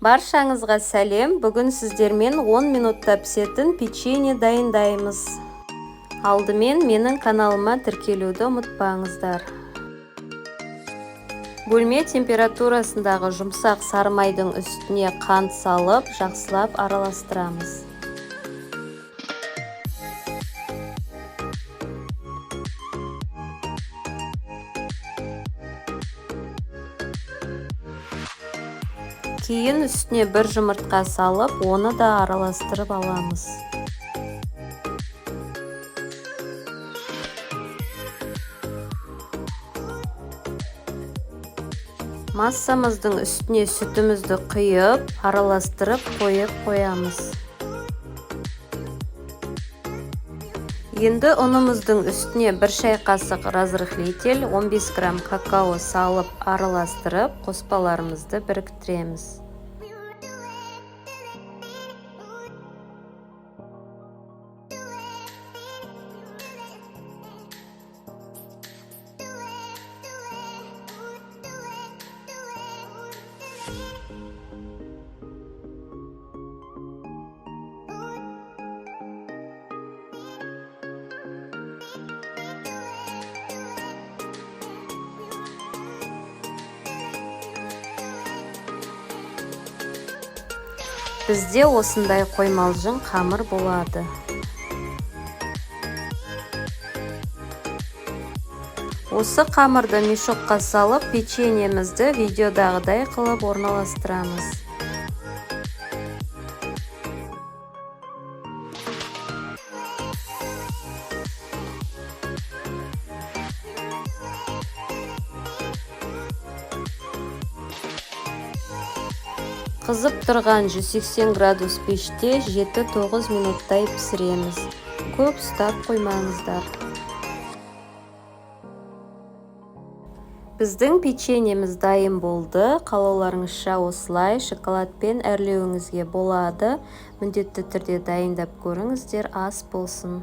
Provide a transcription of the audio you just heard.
Баршаңызға сәлем. Бүгін сіздермен 10 минутта пісетін печенье дайындаймыз. Алдымен менің каналыма тіркелуді ұмытпаңыздар. Бөлме температурасындағы жұмсақ сары майдың үстіне қант салып, жақсылап араластырамыз. Кейін үстіне бір жұмыртқа салып, оны да араластырып аламыз. Массамыздың үстіне сүтімізді құйып, араластырып қоямыз. Енді ұнымыздың үстіне бір шай қасық разрыхлитель, 15 грамм какао салып, араластырып, қоспаларымызды біріктіреміз. Бізде осындай қоймалжың қамыр болады. Осы қамырды мешокқа салып, печеньемізді видеодағыдай қылып орналастырамыз. Қызып тұрған 180 градус пеште 7-9 минуттай пісіреміз. Көп ұстап қоймаңыздар. Біздің печеньеміз дайын болды. Қалауларыңызша осылай шоколадпен әрлеуіңізге болады. Міндетті түрде дайындап көріңіздер, ас болсын.